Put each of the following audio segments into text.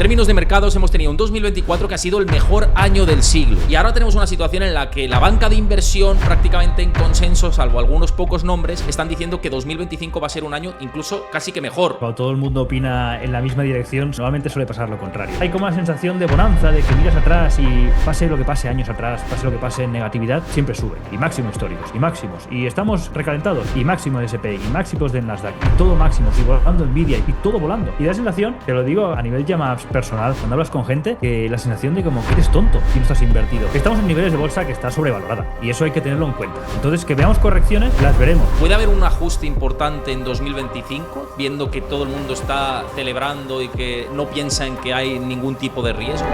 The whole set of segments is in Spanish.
términos de mercados hemos tenido un 2024 que ha sido el mejor año del siglo. Y ahora tenemos una situación en la que la banca de inversión, prácticamente en consenso, salvo algunos pocos nombres, están diciendo que 2025 va a ser un año incluso casi que mejor. Cuando todo el mundo opina en la misma dirección, normalmente suele pasar lo contrario. Hay como una sensación de bonanza, de que miras atrás y pase lo que pase años atrás, pase lo que pase en negatividad, siempre sube. Y máximos históricos, y máximos. Y estamos recalentados, y máximo de SP, y máximos del Nasdaq, y todo máximos, y volando Nvidia, y todo volando. Y da la sensación, te lo digo a nivel ya más personal, cuando hablas con gente, que la sensación de como que eres tonto y no estás invertido. Estamos en niveles de bolsa que está sobrevalorada, y eso hay que tenerlo en cuenta. Entonces, que veamos correcciones, las veremos. ¿Puede haber un ajuste importante en 2025, viendo que todo el mundo está celebrando y que no piensa en que hay ningún tipo de riesgo?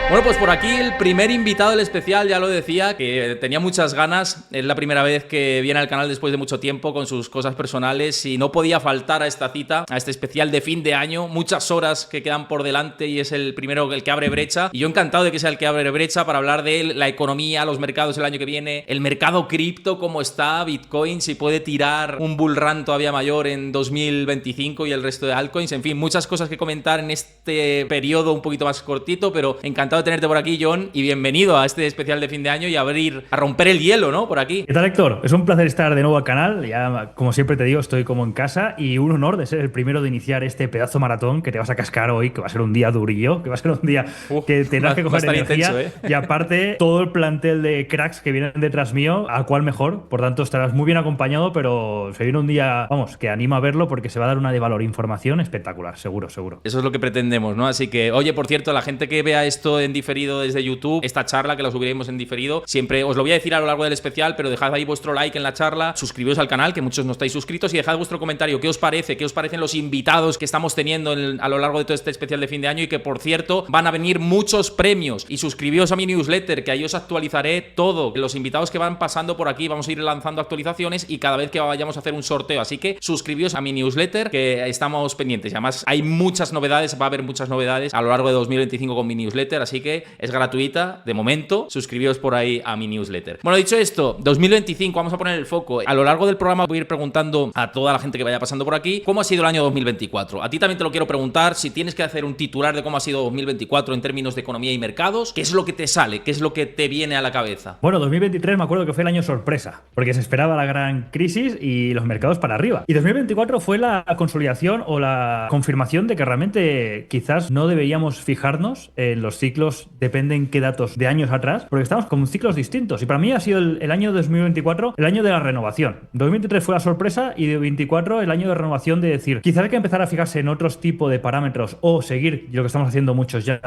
Bueno, pues por aquí el primer invitado del especial, ya lo decía, que tenía muchas ganas. Es la primera vez que viene al canal después de mucho tiempo con sus cosas personales y no podía faltar a esta cita, a este especial de fin de año. Muchas horas que quedan por delante y es el primero, el que abre brecha. Y yo encantado de que sea el que abre brecha para hablar de la economía, los mercados el año que viene, el mercado cripto, cómo está, Bitcoin, si puede tirar un bull run todavía mayor en 2025 y el resto de altcoins. En fin, muchas cosas que comentar en este periodo un poquito más cortito, pero encantado de tenerte por aquí, John, y bienvenido a este especial de fin de año y a romper el hielo, ¿no? Por aquí. ¿Qué tal, Héctor? Es un placer estar de nuevo al canal. Ya, como siempre te digo, estoy como en casa y un honor de ser el primero de iniciar este pedazo maratón que te vas a cascar hoy, que va a ser un día durillo, que va a ser un día que tendrás que coger energía. Intenso, ¿eh? Y aparte, todo el plantel de cracks que vienen detrás mío, a cuál mejor. Por tanto, estarás muy bien acompañado, pero se viene un día, vamos, que animo a verlo porque se va a dar una de valor, información espectacular, seguro, seguro. Eso es lo que pretendemos, ¿no? Así que, oye, por cierto, la gente que vea esto en diferido desde YouTube, esta charla que la subiremos en diferido, siempre os lo voy a decir a lo largo del especial, pero dejad ahí vuestro like en la charla, suscribiros al canal, que muchos no estáis suscritos, y dejad vuestro comentario, qué os parecen los invitados que estamos teniendo a lo largo de todo este especial de fin de año, y que por cierto van a venir muchos premios, y suscribíos a mi newsletter, que ahí os actualizaré todo, los invitados que van pasando por aquí, vamos a ir lanzando actualizaciones y cada vez que vayamos a hacer un sorteo, así que suscribíos a mi newsletter, que estamos pendientes, y además hay muchas novedades, va a haber muchas novedades a lo largo de 2025 con mi newsletter, así que es gratuita, de momento, suscribíos por ahí a mi newsletter. Bueno, dicho esto, 2025, vamos a poner el foco. A lo largo del programa voy a ir preguntando a toda la gente que vaya pasando por aquí, ¿cómo ha sido el año 2024? A ti también te lo quiero preguntar, si tienes que hacer un titular de cómo ha sido 2024 en términos de economía y mercados, ¿qué es lo que te sale? ¿Qué es lo que te viene a la cabeza? Bueno, 2023 me acuerdo que fue el año sorpresa, porque se esperaba la gran crisis y los mercados para arriba. Y 2024 fue la consolidación o la confirmación de que realmente quizás no deberíamos fijarnos en los ciclos, dependen qué datos de años atrás, porque estamos con ciclos distintos. Y para mí ha sido el año 2024 el año de la renovación. 2023 fue la sorpresa y 2024 el año de renovación, de decir, quizás hay que empezar a fijarse en otros tipos de parámetros o seguir lo que estamos haciendo muchos ya,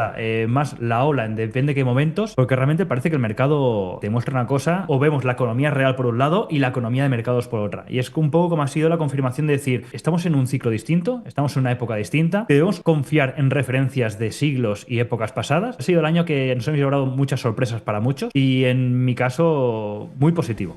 más la ola en depende de qué momentos, porque realmente parece que el mercado te muestra una cosa, o vemos la economía real por un lado y la economía de mercados por otra. Y es un poco como ha sido la confirmación de decir, estamos en un ciclo distinto, estamos en una época distinta, debemos confiar en referencias de siglos y épocas pasadas. Ha sido el año que nos hemos llevado muchas sorpresas para muchos y en mi caso muy positivo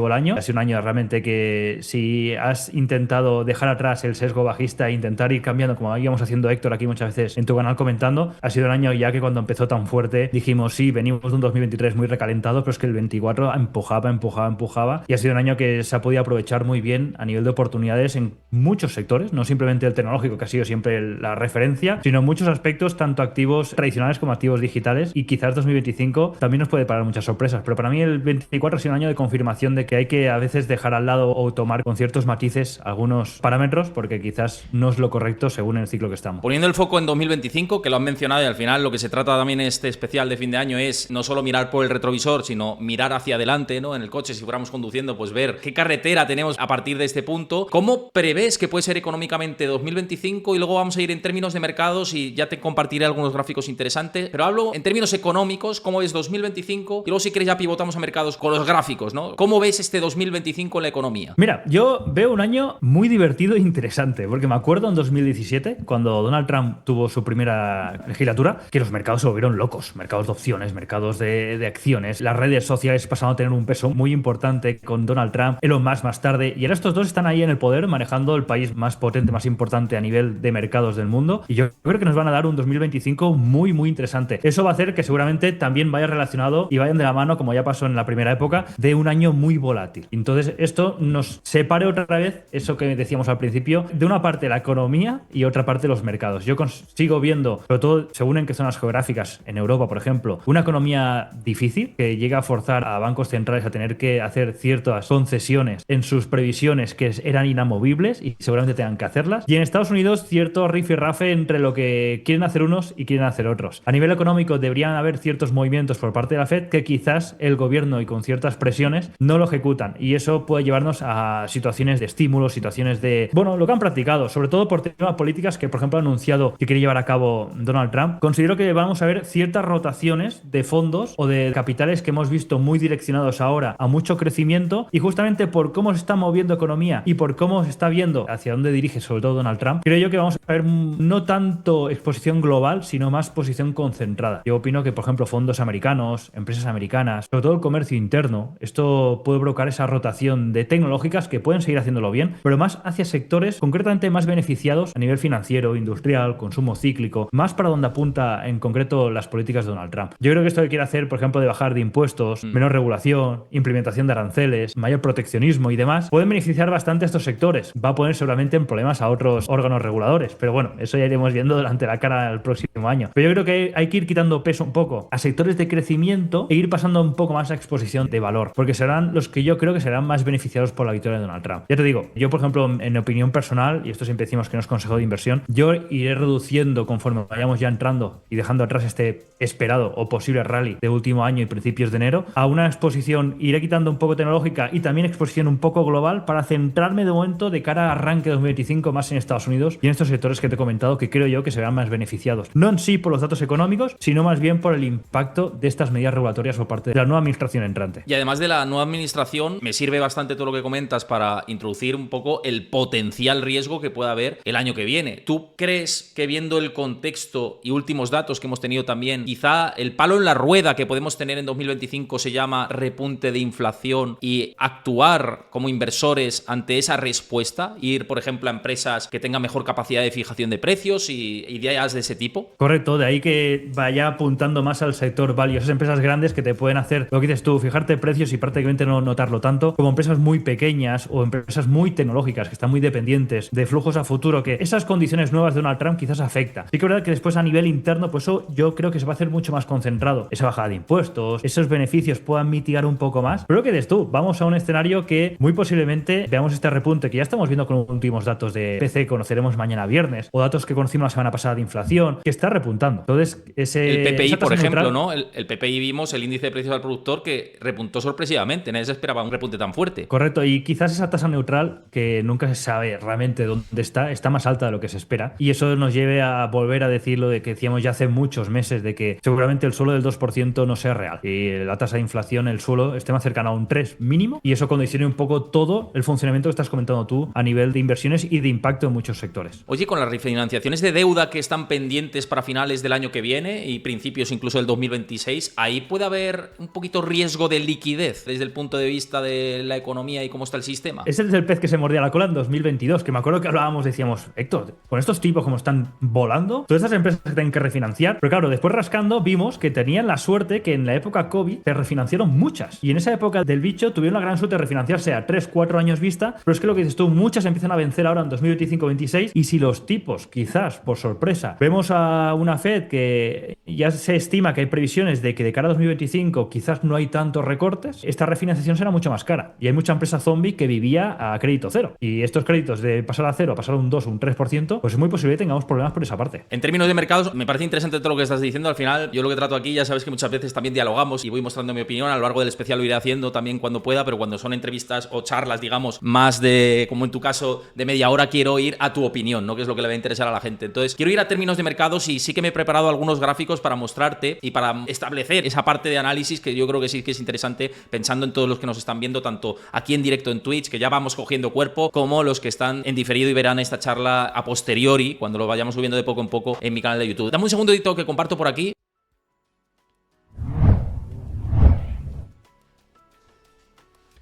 el año. Ha sido un año realmente que si has intentado dejar atrás el sesgo bajista e intentar ir cambiando, como íbamos haciendo Héctor aquí muchas veces en tu canal comentando, ha sido un año ya que cuando empezó tan fuerte dijimos, sí, venimos de un 2023 muy recalentado, pero es que el 24 empujaba y ha sido un año que se ha podido aprovechar muy bien a nivel de oportunidades en muchos sectores, no simplemente el tecnológico, que ha sido siempre la referencia, sino en muchos aspectos, tanto activos tradicionales como activos digitales, y quizás 2025 también nos puede parar muchas sorpresas, pero para mí el 24 ha sido un año de confirmación de que hay que a veces dejar al lado o tomar con ciertos matices algunos parámetros, porque quizás no es lo correcto según el ciclo que estamos. Poniendo el foco en 2025, que lo han mencionado, y al final lo que se trata también en este especial de fin de año es no solo mirar por el retrovisor, sino mirar hacia adelante, ¿no? En el coche, si fuéramos conduciendo, pues ver qué carretera tenemos a partir de este punto. ¿Cómo prevés que puede ser económicamente 2025? Y luego vamos a ir en términos de mercados y ya te compartiré algunos gráficos interesantes, pero hablo en términos económicos, ¿cómo ves 2025? Y luego si quieres ya pivotamos a mercados con los gráficos, ¿no? ¿Cómo ves este 2025 en la economía? Mira, yo veo un año muy divertido e interesante, porque me acuerdo en 2017, cuando Donald Trump tuvo su primera legislatura, que los mercados se volvieron locos, mercados de opciones, mercados de acciones, las redes sociales pasaron a tener un peso muy importante con Donald Trump, Elon Musk más tarde, y ahora estos dos están ahí en el poder manejando el país más potente, más importante a nivel de mercados del mundo, y yo creo que nos van a dar un 2025 muy interesante fuerte. Eso va a hacer que seguramente también vaya relacionado y vayan de la mano, como ya pasó en la primera época, de un año muy volátil. Entonces esto nos separe otra vez, eso que decíamos al principio, de una parte la economía y otra parte los mercados. Yo sigo viendo, sobre todo según en qué zonas geográficas, en Europa por ejemplo, una economía difícil que llega a forzar a bancos centrales a tener que hacer ciertas concesiones en sus previsiones que eran inamovibles y seguramente tengan que hacerlas. Y en Estados Unidos cierto rifirrafe entre lo que quieren hacer unos y quieren hacer otros. A nivel económico deberían haber ciertos movimientos por parte de la Fed que quizás el gobierno y con ciertas presiones no lo ejecutan, y eso puede llevarnos a situaciones de estímulo, situaciones de, bueno, lo que han practicado, sobre todo por temas políticas que por ejemplo ha anunciado que quiere llevar a cabo Donald Trump. Considero que vamos a ver ciertas rotaciones de fondos o de capitales que hemos visto muy direccionados ahora a mucho crecimiento, y justamente por cómo se está moviendo economía y por cómo se está viendo hacia dónde dirige sobre todo Donald Trump, creo yo que vamos a ver no tanto exposición global, sino más posición concentrada. Yo opino que, por ejemplo, fondos americanos, empresas americanas, sobre todo el comercio interno, esto puede provocar esa rotación de tecnológicas que pueden seguir haciéndolo bien, pero más hacia sectores concretamente más beneficiados a nivel financiero, industrial, consumo cíclico, más para donde apunta en concreto las políticas de Donald Trump. Yo creo que esto que quiere hacer, por ejemplo, de bajar de impuestos, menos regulación, implementación de aranceles, mayor proteccionismo y demás, pueden beneficiar bastante a estos sectores. Va a poner seguramente en problemas a otros órganos reguladores, pero bueno, eso ya iremos viendo durante la cara el próximo año. Pero yo creo que hay que ir quitando peso un poco a sectores de crecimiento e ir pasando un poco más a exposición de valor, porque serán los que yo creo que serán más beneficiados por la victoria de Donald Trump. Ya te digo, yo por ejemplo, en opinión personal, y esto siempre decimos que no es consejo de inversión, yo iré reduciendo conforme vayamos ya entrando y dejando atrás este esperado o posible rally de último año y principios de enero, a una exposición, iré quitando un poco tecnológica y también exposición un poco global para centrarme de momento de cara a arranque 2025 más en Estados Unidos y en estos sectores que te he comentado que creo yo que se verán más beneficiados. No en sí por los datos económicos, sino más bien por el impacto de estas medidas regulatorias por parte de la nueva administración entrante. Y además de la nueva administración, me sirve bastante todo lo que comentas para introducir un poco el potencial riesgo que pueda haber el año que viene. ¿Tú crees que viendo el contexto y últimos datos que hemos tenido también, quizá el palo en la rueda que podemos tener en 2025 se llama repunte de inflación y actuar como inversores ante esa respuesta? Ir, por ejemplo, a empresas que tengan mejor capacidad de fijación de precios y ideas de ese tipo. Correcto, de ahí que vaya apuntando más al sector value, esas empresas grandes que te pueden hacer lo que dices tú, fijarte precios y prácticamente no notarlo tanto, como empresas muy pequeñas o empresas muy tecnológicas que están muy dependientes de flujos a futuro, que esas condiciones nuevas de Donald Trump quizás afecta. Sí que es verdad que después a nivel interno, pues eso yo creo que se va a hacer mucho más concentrado. Esa bajada de impuestos, esos beneficios puedan mitigar un poco más. Pero lo que dices tú, vamos a un escenario que muy posiblemente veamos este repunte que ya estamos viendo con últimos datos de PC, conoceremos mañana viernes, o datos que conocimos la semana pasada de inflación, que está repuntando. Entonces, el PPI, por ejemplo, neutral, ¿no? El PPI vimos el índice de precios al productor que repuntó sorpresivamente. Nadie se esperaba un repunte tan fuerte. Correcto, y quizás esa tasa neutral, que nunca se sabe realmente dónde está más alta de lo que se espera. Y eso nos lleve a volver a decir lo de que decíamos ya hace muchos meses, de que seguramente el suelo del 2% no sea real. Y la tasa de inflación, el suelo, esté más cercano a un 3 mínimo. Y eso condicione un poco todo el funcionamiento que estás comentando tú a nivel de inversiones y de impacto en muchos sectores. Oye, con las refinanciaciones de deuda que están pendientes para finales del año que viene y principios incluso del 2026, ahí puede haber un poquito riesgo de liquidez desde el punto de vista de la economía y cómo está el sistema. Ese es el pez que se mordía la cola en 2022, que me acuerdo que hablábamos, decíamos, Héctor, con estos tipos como están volando, todas estas empresas que tienen que refinanciar, pero claro, después rascando vimos que tenían la suerte que en la época COVID se refinanciaron muchas, y en esa época del bicho tuvieron la gran suerte de refinanciarse a 3-4 años vista, pero es que lo que dices tú, muchas empiezan a vencer ahora en 2025-26, y si los tipos, quizás por sorpresa, vemos a una Fed que ya se estima que hay previsiones de que de cara a 2025 quizás no hay tantos recortes, esta refinanciación será mucho más cara, y hay mucha empresa zombie que vivía a crédito cero, y estos créditos de pasar a cero a pasar a un 2 o un 3%, pues es muy posible que tengamos problemas por esa parte. En términos de mercados, me parece interesante todo lo que estás diciendo. Al final, yo lo que trato aquí, ya sabes que muchas veces también dialogamos y voy mostrando mi opinión. A lo largo del especial lo iré haciendo también cuando pueda, pero cuando son entrevistas o charlas, digamos, más de, como en tu caso, de media hora, quiero ir a tu opinión, ¿no? Que es lo que le va a interesar a la gente. Entonces, quiero ir a términos de mercados y sí que me he preparado algunos gráficos para mostrarte y para establecer esa parte de análisis que yo creo que sí que es interesante, pensando en todos los que nos están viendo, tanto aquí en directo en Twitch, que ya vamos cogiendo cuerpo, como los que están en diferido y verán esta charla a posteriori, cuando lo vayamos subiendo de poco en poco en mi canal de YouTube. Dame un segundito que comparto por aquí.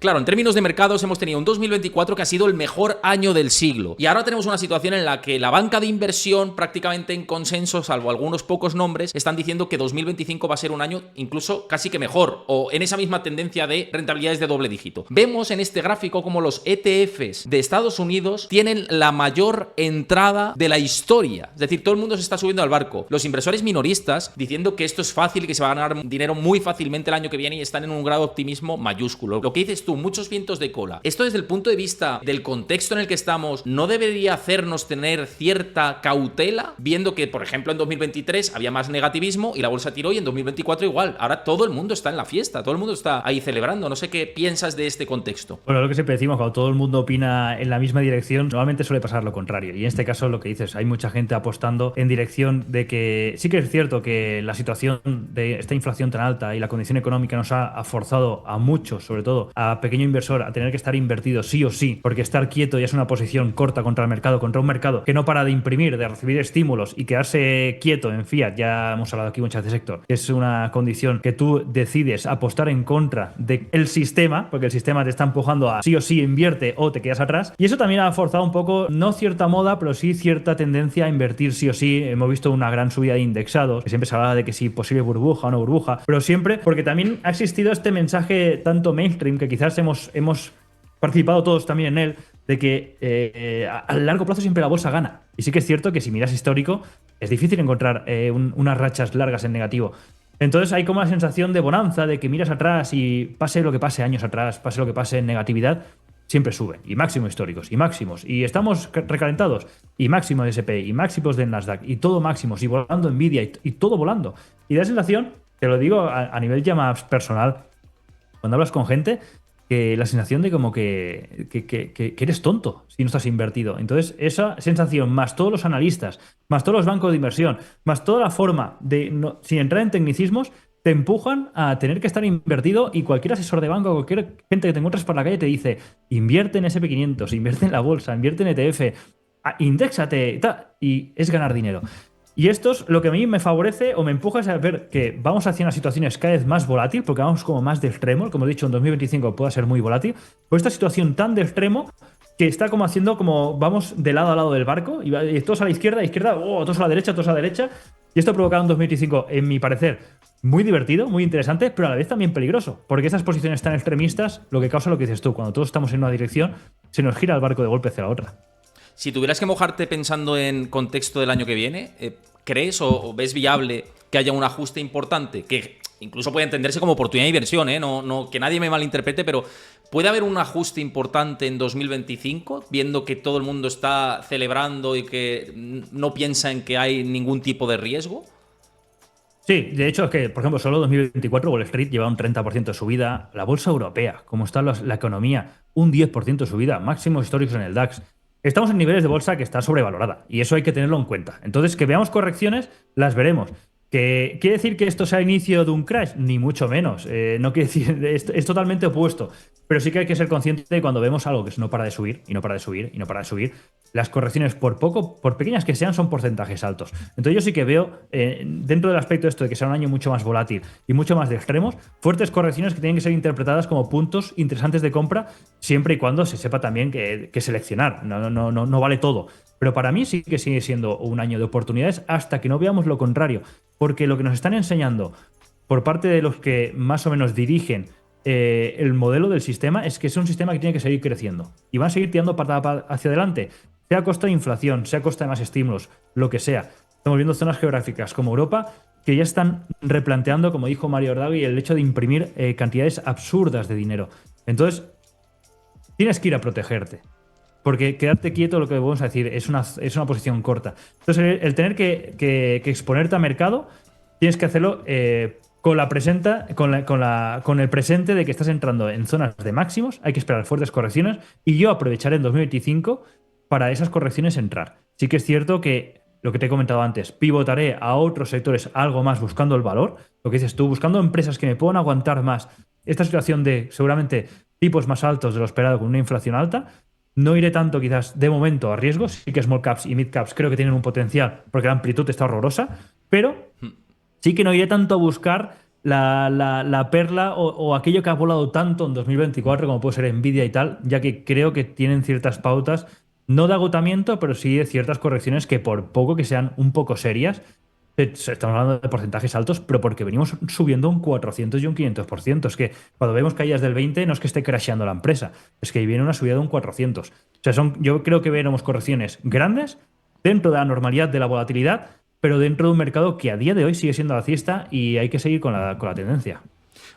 Claro, en términos de mercados hemos tenido un 2024 que ha sido el mejor año del siglo. Y ahora tenemos una situación en la que la banca de inversión, prácticamente en consenso, salvo algunos pocos nombres, están diciendo que 2025 va a ser un año incluso casi que mejor, o en esa misma tendencia de rentabilidades de doble dígito. Vemos en este gráfico como los ETFs de Estados Unidos tienen la mayor entrada de la historia. Es decir, todo el mundo se está subiendo al barco. Los inversores minoristas diciendo que esto es fácil y que se va a ganar dinero muy fácilmente el año que viene y están en un grado de optimismo mayúsculo. Lo que dices tú, muchos vientos de cola. Esto desde el punto de vista del contexto en el que estamos, ¿no debería hacernos tener cierta cautela? Viendo que, por ejemplo, en 2023 había más negativismo y la bolsa tiró, y en 2024 igual. Ahora todo el mundo está en la fiesta, todo el mundo está ahí celebrando. No sé qué piensas de este contexto. Bueno, lo que siempre decimos, cuando todo el mundo opina en la misma dirección, normalmente suele pasar lo contrario. Y en este caso, lo que dices, hay mucha gente apostando en dirección de que sí que es cierto que la situación de esta inflación tan alta y la condición económica nos ha forzado a muchos, sobre todo a pequeño inversor, a tener que estar invertido sí o sí, porque estar quieto ya es una posición corta contra el mercado, contra un mercado que no para de imprimir, de recibir estímulos, y quedarse quieto en fiat, ya hemos hablado aquí muchas veces, Héctor, es una condición que tú decides apostar en contra del sistema, porque el sistema te está empujando a sí o sí invierte o te quedas atrás, y eso también ha forzado un poco, no cierta moda, pero sí cierta tendencia a invertir sí o sí. Hemos visto una gran subida de indexados, que siempre se hablaba de que si posible burbuja o no burbuja, pero siempre, porque también ha existido este mensaje tanto mainstream, que quizás hemos participado todos también en él, de que a largo plazo siempre la bolsa gana. Y sí que es cierto que si miras histórico, es difícil encontrar unas rachas largas en negativo. Entonces hay como la sensación de bonanza, de que miras atrás y pase lo que pase años atrás, pase lo que pase en negatividad, siempre sube. Y máximos históricos, y máximos. Y estamos recalentados. Y máximo de S&P, y máximos de Nasdaq, y todo máximos, y volando Nvidia, y todo volando. Y da la sensación, te lo digo a nivel ya más personal, cuando hablas con gente, que la sensación de como que eres tonto si no estás invertido. Entonces, esa sensación, más todos los analistas, más todos los bancos de inversión, más toda la forma de, no, sin entrar en tecnicismos, te empujan a tener que estar invertido, y cualquier asesor de banco, cualquier gente que te encuentras por la calle te dice: invierte en SP500, invierte en la bolsa, invierte en ETF, indéxate, y es ganar dinero. Y esto es lo que a mí me favorece o me empuja a ver que vamos hacia unas situaciones cada vez más volátil, porque vamos como más de extremo. Como he dicho, en 2025 puede ser muy volátil. Por esta situación tan de extremo, que está como haciendo como vamos de lado a lado del barco, y todos a la izquierda, todos a la derecha, todos a la derecha. Y esto ha provocado un 2025, en mi parecer, muy divertido, muy interesante, pero a la vez también peligroso. Porque esas posiciones tan extremistas, lo que causa lo que dices tú, cuando todos estamos en una dirección, se nos gira el barco de golpe hacia la otra. Si tuvieras que mojarte pensando en contexto del año que viene, ¿crees o ves viable que haya un ajuste importante? Que incluso puede entenderse como oportunidad de inversión, no que nadie me malinterprete, pero ¿puede haber un ajuste importante en 2025, viendo que todo el mundo está celebrando y que no piensa en que hay ningún tipo de riesgo? Sí, de hecho es que, por ejemplo, solo 2024 Wall Street lleva un 30% de subida, la bolsa europea, como está la economía, un 10% de subida, máximos históricos en el DAX. Estamos en niveles de bolsa que está sobrevalorada, y eso hay que tenerlo en cuenta. Entonces, que veamos correcciones, las veremos. ¿Que quiere decir que esto sea inicio de un crash? Ni mucho menos. No quiere decir, es totalmente opuesto. Pero sí que hay que ser consciente de cuando vemos algo que no para de subir, y no para de subir, y no para de subir, las correcciones, por pequeñas que sean, son porcentajes altos. Entonces yo sí que veo, dentro del aspecto de esto de que sea un año mucho más volátil y mucho más de extremos, fuertes correcciones que tienen que ser interpretadas como puntos interesantes de compra, siempre y cuando se sepa también que seleccionar. No vale todo. Pero para mí sí que sigue siendo un año de oportunidades hasta que no veamos lo contrario. Porque lo que nos están enseñando por parte de los que más o menos dirigen el modelo del sistema es que es un sistema que tiene que seguir creciendo. Y van a seguir tirando patada hacia adelante, sea a costa de inflación, sea a costa de más estímulos, lo que sea. Estamos viendo zonas geográficas como Europa que ya están replanteando, como dijo Mario Draghi, el hecho de imprimir cantidades absurdas de dinero. Entonces, tienes que ir a protegerte. Porque quedarte quieto, lo que vamos a decir, es una posición corta. Entonces, el tener que exponerte a mercado, tienes que hacerlo con el presente de que estás entrando en zonas de máximos, hay que esperar fuertes correcciones, y yo aprovecharé en 2025 para esas correcciones entrar. Sí que es cierto que, lo que te he comentado antes, pivotaré a otros sectores algo más buscando el valor, lo que dices tú, buscando empresas que me puedan aguantar más esta situación de seguramente tipos más altos de lo esperado con una inflación alta. No iré tanto quizás de momento a riesgos, sí que small caps y mid caps creo que tienen un potencial porque la amplitud está horrorosa, pero sí que no iré tanto a buscar la perla o aquello que ha volado tanto en 2024 como puede ser Nvidia y tal, ya que creo que tienen ciertas pautas, no de agotamiento, pero sí de ciertas correcciones que por poco que sean un poco serias, estamos hablando de porcentajes altos, pero porque venimos subiendo un 400 y un 500%. Es que cuando vemos caídas del 20 no es que esté crasheando la empresa, es que viene una subida de un 400. O sea, yo creo que veremos correcciones grandes dentro de la normalidad de la volatilidad, pero dentro de un mercado que a día de hoy sigue siendo alcista y hay que seguir con la tendencia.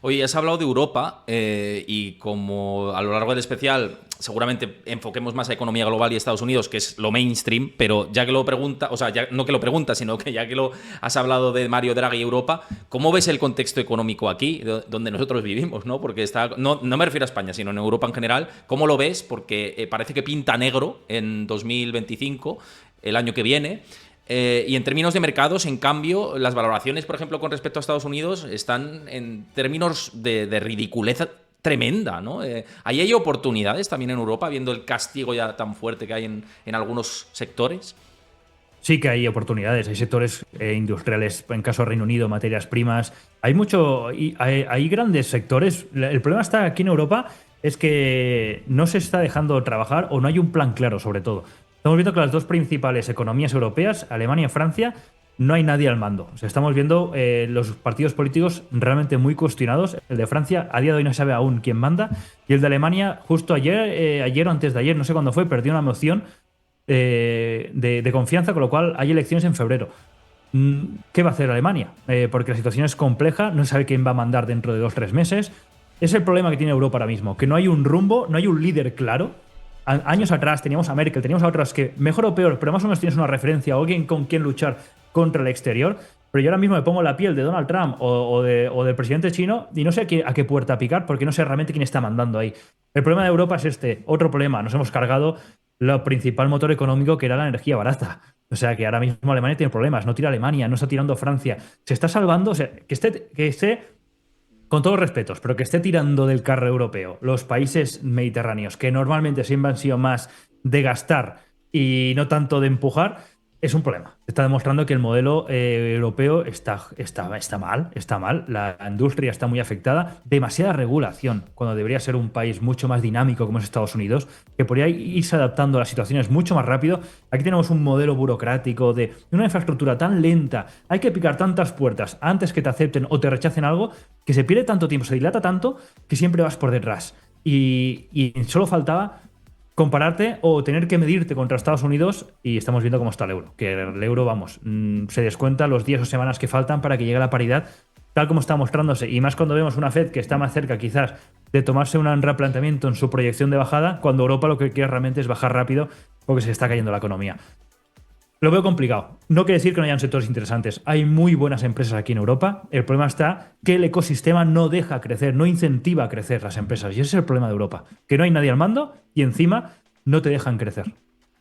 Oye, has hablado de Europa y como a lo largo del especial seguramente enfoquemos más a economía global y Estados Unidos, que es lo mainstream, pero ya que lo pregunta, o sea, ya, no que lo preguntas, sino que ya que lo has hablado de Mario Draghi y Europa, ¿cómo ves el contexto económico aquí, donde nosotros vivimos, ¿no? Porque no me refiero a España, sino en Europa en general. ¿Cómo lo ves? Porque parece que pinta negro en 2025, el año que viene. Y en términos de mercados, en cambio, las valoraciones, por ejemplo, con respecto a Estados Unidos, están en términos de ridiculez tremenda, ¿no? ¿Ahí hay oportunidades también en Europa, viendo el castigo ya tan fuerte que hay en algunos sectores? Sí que hay oportunidades, hay sectores industriales, en caso de Reino Unido, materias primas, hay mucho, hay grandes sectores. El problema está aquí en Europa es que no se está dejando trabajar o no hay un plan claro, sobre todo. Estamos viendo que las dos principales economías europeas, Alemania y Francia, no hay nadie al mando. O sea, estamos viendo los partidos políticos realmente muy cuestionados. El de Francia a día de hoy no se sabe aún quién manda. Y el de Alemania, justo ayer o antes de ayer, no sé cuándo fue, perdió una moción de confianza, con lo cual hay elecciones en febrero. ¿Qué va a hacer Alemania? Porque la situación es compleja, no se sabe quién va a mandar dentro de 2 o 3 meses. Es el problema que tiene Europa ahora mismo, que no hay un rumbo, no hay un líder claro. Años atrás teníamos a Merkel, teníamos a otras que, mejor o peor, pero más o menos tienes una referencia o alguien con quien luchar contra el exterior. Pero yo ahora mismo me pongo la piel de Donald Trump o del presidente chino y no sé a qué puerta picar porque no sé realmente quién está mandando ahí. El problema de Europa es este. Otro problema, nos hemos cargado lo principal motor económico, que era la energía barata. O sea que ahora mismo Alemania tiene problemas, no tira Alemania, no está tirando Francia. Se está salvando, o sea, que esté con todos los respetos, pero que esté tirando del carro europeo los países mediterráneos, que normalmente siempre han sido más de gastar y no tanto de empujar, es un problema. Está demostrando que el modelo europeo está mal. La industria está muy afectada. Demasiada regulación, cuando debería ser un país mucho más dinámico como es Estados Unidos, que podría irse adaptando a las situaciones mucho más rápido. Aquí tenemos un modelo burocrático de una infraestructura tan lenta. Hay que picar tantas puertas antes que te acepten o te rechacen algo, que se pierde tanto tiempo, se dilata tanto, que siempre vas por detrás. Y solo faltaba compararte o tener que medirte contra Estados Unidos y estamos viendo cómo está el euro. Que el euro, vamos, se descuenta los días o semanas que faltan para que llegue la paridad tal como está mostrándose. Y más cuando vemos una Fed que está más cerca quizás de tomarse un replanteamiento en su proyección de bajada, cuando Europa lo que quiere realmente es bajar rápido porque se está cayendo la economía. Lo veo complicado. No quiere decir que no hayan sectores interesantes. Hay muy buenas empresas aquí en Europa. El problema está que el ecosistema no deja crecer, no incentiva a crecer las empresas. Y ese es el problema de Europa. Que no hay nadie al mando y encima no te dejan crecer.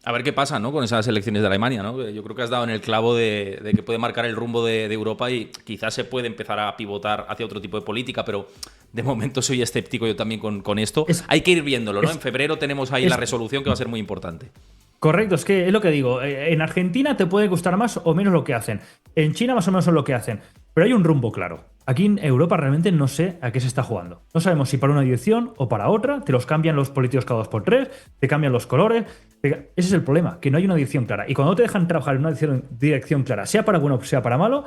A ver qué pasa, ¿no? Con esas elecciones de Alemania, ¿no? Yo creo que has dado en el clavo de que puede marcar el rumbo de Europa y quizás se puede empezar a pivotar hacia otro tipo de política, pero de momento soy escéptico yo también con esto. Hay que ir viéndolo, ¿no? En febrero tenemos ahí la resolución que va a ser muy importante. Correcto, es que es lo que digo. En Argentina te puede gustar más o menos lo que hacen. En China más o menos son lo que hacen. Pero hay un rumbo claro. Aquí en Europa realmente no sé a qué se está jugando. No sabemos si para una dirección o para otra. Te los cambian los políticos cada 2 por 3, te cambian los colores. Ese es el problema, que no hay una dirección clara. Y cuando no te dejan trabajar en una dirección clara, sea para bueno o sea para malo,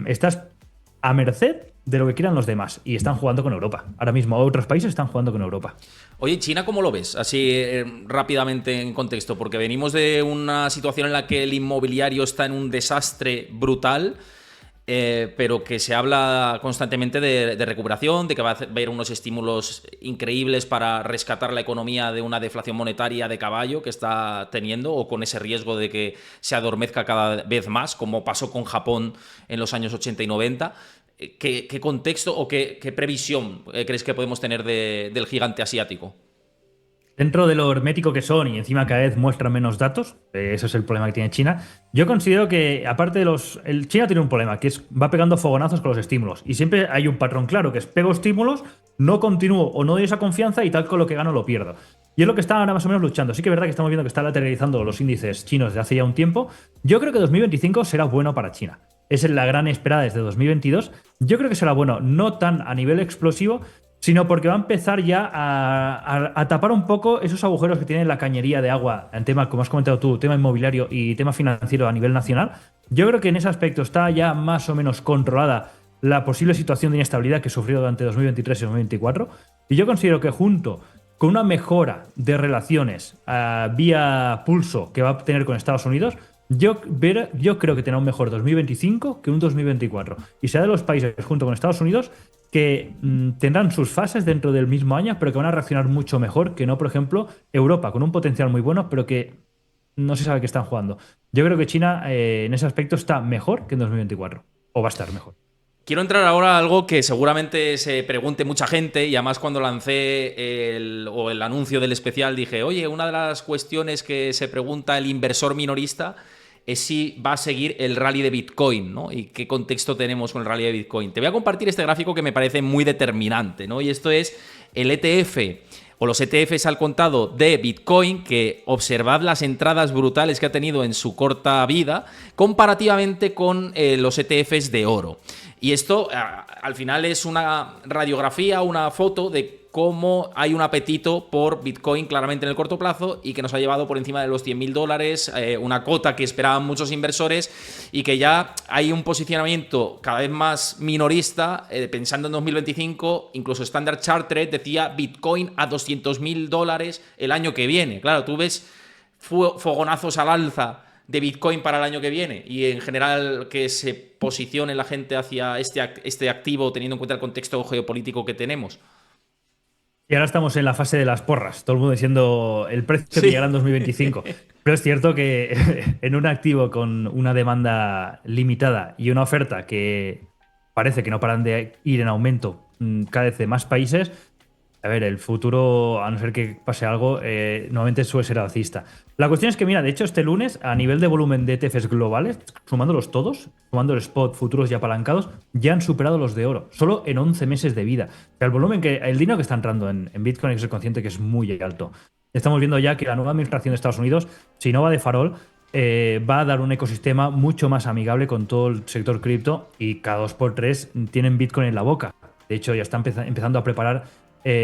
estás a merced de lo que quieran los demás. Y están jugando con Europa. Ahora mismo otros países están jugando con Europa. Oye, China, ¿cómo lo ves? Así rápidamente en contexto, porque venimos de una situación en la que el inmobiliario está en un desastre brutal, pero que se habla constantemente de recuperación, de que va a haber unos estímulos increíbles para rescatar la economía de una deflación monetaria de caballo que está teniendo, o con ese riesgo de que se adormezca cada vez más, como pasó con Japón en los años 80 y 90. ¿Qué contexto o qué previsión crees que podemos tener del gigante asiático? Dentro de lo hermético que son y encima cada vez muestran menos datos, ese es el problema que tiene China, yo considero que aparte de China tiene un problema, que es va pegando fogonazos con los estímulos. Y siempre hay un patrón claro, que es pego estímulos, no continúo o no doy esa confianza y tal con lo que gano lo pierdo. Y es lo que está ahora más o menos luchando. Sí que es verdad que estamos viendo que está lateralizando los índices chinos de hace ya un tiempo. Yo creo que 2025 será bueno para China. es la gran esperada desde 2022. Yo creo que será bueno, no tan a nivel explosivo, sino porque va a empezar ya a tapar un poco esos agujeros que tiene la cañería de agua en tema, como has comentado tú, tema inmobiliario y tema financiero a nivel nacional. Yo creo que en ese aspecto está ya más o menos controlada la posible situación de inestabilidad que ha sufrido durante 2023 y 2024. Y yo considero que junto con una mejora de relaciones vía pulso que va a tener con Estados Unidos, yo creo que tendrá un mejor 2025 que un 2024. Y será de los países junto con Estados Unidos que tendrán sus fases dentro del mismo año, pero que van a reaccionar mucho mejor que no, por ejemplo, Europa, con un potencial muy bueno, pero que no se sabe qué están jugando. Yo creo que China en ese aspecto está mejor que en 2024, o va a estar mejor. Quiero entrar ahora a algo que seguramente se pregunte mucha gente, y además cuando lancé el anuncio del especial dije, oye, una de las cuestiones que se pregunta el inversor minorista es si va a seguir el rally de Bitcoin, ¿no? Y qué contexto tenemos con el rally de Bitcoin. Te voy a compartir este gráfico que me parece muy determinante, ¿no? Y esto es el ETF o los ETFs al contado de Bitcoin, que observad las entradas brutales que ha tenido en su corta vida comparativamente con los ETFs de oro. Y esto al final es una radiografía, una foto de cómo hay un apetito por Bitcoin claramente en el corto plazo y que nos ha llevado por encima de los $100.000, una cota que esperaban muchos inversores y que ya hay un posicionamiento cada vez más minorista, pensando en 2025, incluso Standard Chartered decía Bitcoin a $200.000 el año que viene. Claro, tú ves fogonazos al alza de Bitcoin para el año que viene y en general que se posicione la gente hacia este activo teniendo en cuenta el contexto geopolítico que tenemos. Y ahora estamos en la fase de las porras, todo el mundo diciendo el precio que llegará en 2025. Pero es cierto que en un activo con una demanda limitada y una oferta que parece que no paran de ir en aumento cada vez de más países, a ver, el futuro, a no ser que pase algo, normalmente suele ser alcista. La cuestión es que, mira, de hecho, este lunes, a nivel de volumen de ETFs globales, sumándolos todos, sumando el spot, futuros y apalancados, ya han superado los de oro, solo en 11 meses de vida. O sea, el dinero que está entrando en Bitcoin hay que ser consciente que es muy alto. Estamos viendo ya que la nueva administración de Estados Unidos, si no va de farol, va a dar un ecosistema mucho más amigable con todo el sector cripto y cada 2x3 tienen Bitcoin en la boca. De hecho, ya están empezando a preparar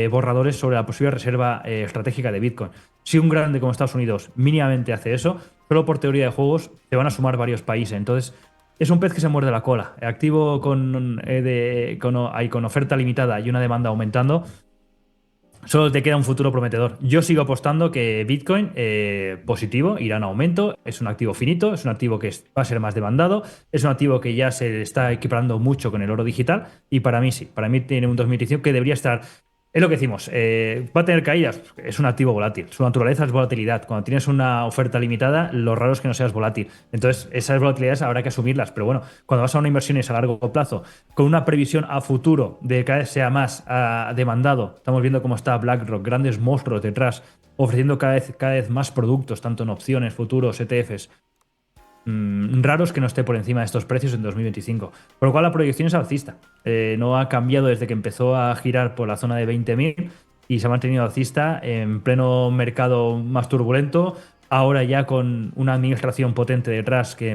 borradores sobre la posible reserva estratégica de Bitcoin. Si un grande como Estados Unidos mínimamente hace eso, solo por teoría de juegos se van a sumar varios países. Entonces, es un pez que se muerde la cola. Activo con oferta limitada y una demanda aumentando, solo te queda un futuro prometedor. Yo sigo apostando que Bitcoin, positivo, irá en aumento. Es un activo finito, es un activo que va a ser más demandado, es un activo que ya se está equiparando mucho con el oro digital y para mí sí, para mí tiene un 2025 que debería estar. Es lo que decimos, va a tener caídas, es un activo volátil, su naturaleza es volatilidad. Cuando tienes una oferta limitada, lo raro es que no seas volátil. Entonces, esas volatilidades habrá que asumirlas, pero bueno, cuando vas a una inversión a largo plazo, con una previsión a futuro de que cada vez sea más demandado, estamos viendo cómo está BlackRock, grandes monstruos detrás, ofreciendo cada vez más productos, tanto en opciones, futuros, ETFs, raros que no esté por encima de estos precios en 2025. Por lo cual la proyección es alcista. No ha cambiado desde que empezó a girar por la zona de 20.000 y se ha mantenido alcista en pleno mercado más turbulento, ahora ya con una administración potente detrás que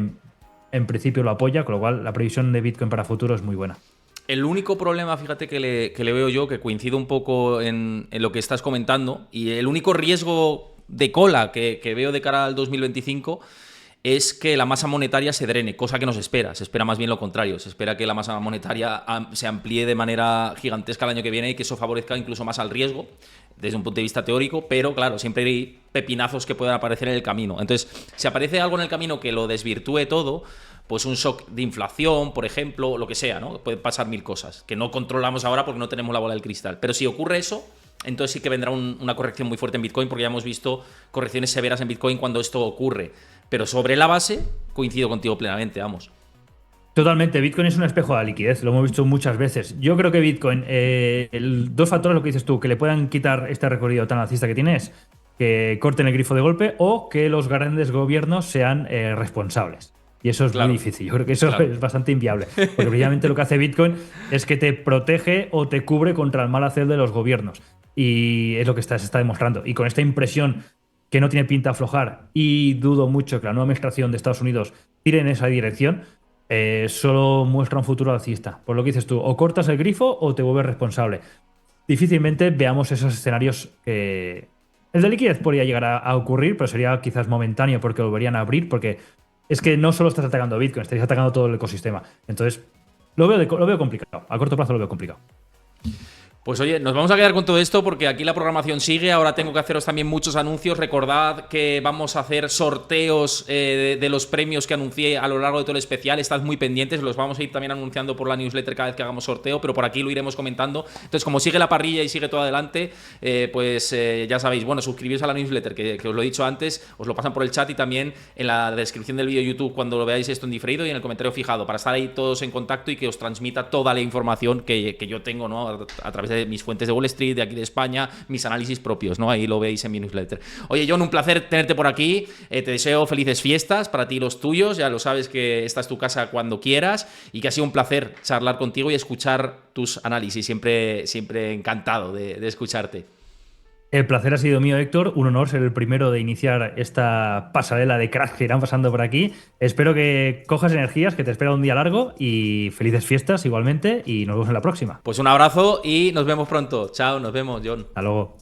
en principio lo apoya, con lo cual la previsión de Bitcoin para futuro es muy buena. El único problema, fíjate, que le veo yo, que coincido un poco en lo que estás comentando, y el único riesgo de cola que veo de cara al 2025 es que la masa monetaria se drene, cosa que no se espera. Se espera más bien lo contrario. Se espera que la masa monetaria se amplíe de manera gigantesca el año que viene y que eso favorezca incluso más al riesgo desde un punto de vista teórico, pero claro, siempre hay pepinazos que puedan aparecer en el camino. Entonces, si aparece algo en el camino que lo desvirtúe todo, pues un shock de inflación, por ejemplo, lo que sea, ¿no? Pueden pasar mil cosas que no controlamos ahora porque no tenemos la bola del cristal. Pero si ocurre eso, entonces sí que vendrá una corrección muy fuerte en Bitcoin, porque ya hemos visto correcciones severas en Bitcoin cuando esto ocurre. Pero sobre la base, coincido contigo plenamente, vamos. Totalmente, Bitcoin es un espejo de la liquidez, lo hemos visto muchas veces. Yo creo que Bitcoin, dos factores, lo que dices tú, que le puedan quitar este recorrido tan alcista que tiene es que corten el grifo de golpe o que los grandes gobiernos sean responsables. Y eso es muy difícil. Yo creo que eso es bastante inviable. Porque precisamente lo que hace Bitcoin es que te protege o te cubre contra el mal hacer de los gobiernos. Y es lo que se está demostrando. Y con esta impresión que no tiene pinta aflojar, y dudo mucho que la nueva administración de Estados Unidos tire en esa dirección, solo muestra un futuro alcista. Por lo que dices tú, o cortas el grifo o te vuelves responsable. Difícilmente veamos esos escenarios que... El de liquidez podría llegar a ocurrir, pero sería quizás momentáneo porque volverían a abrir, porque es que no solo estás atacando a Bitcoin, estás atacando todo el ecosistema. Entonces, lo veo complicado. A corto plazo lo veo complicado. Pues oye, nos vamos a quedar con todo esto porque aquí la programación sigue. Ahora tengo que haceros también muchos anuncios. Recordad que vamos a hacer sorteos de los premios que anuncié a lo largo de todo el especial. Estad muy pendientes, los vamos a ir también anunciando por la newsletter cada vez que hagamos sorteo, pero por aquí lo iremos comentando. Entonces, como sigue la parrilla y sigue todo adelante, ya sabéis, bueno, suscribiros a la newsletter, que os lo he dicho antes, os lo pasan por el chat y también en la descripción del vídeo de YouTube cuando lo veáis esto en diferido y en el comentario fijado, para estar ahí todos en contacto y que os transmita toda la información que yo tengo, ¿no? A través de mis fuentes de Wall Street, de aquí de España, mis análisis propios, ¿no? Ahí lo veis en mi newsletter. Oye, John, un placer tenerte por aquí. Te deseo felices fiestas para ti y los tuyos. Ya lo sabes que esta es tu casa cuando quieras y que ha sido un placer charlar contigo y escuchar tus análisis. Siempre encantado de escucharte. El placer ha sido mío, Héctor. Un honor ser el primero de iniciar esta pasarela de cracks que irán pasando por aquí. Espero que cojas energías, que te espera un día largo y felices fiestas igualmente y nos vemos en la próxima. Pues un abrazo y nos vemos pronto. Chao, nos vemos, John. Hasta luego.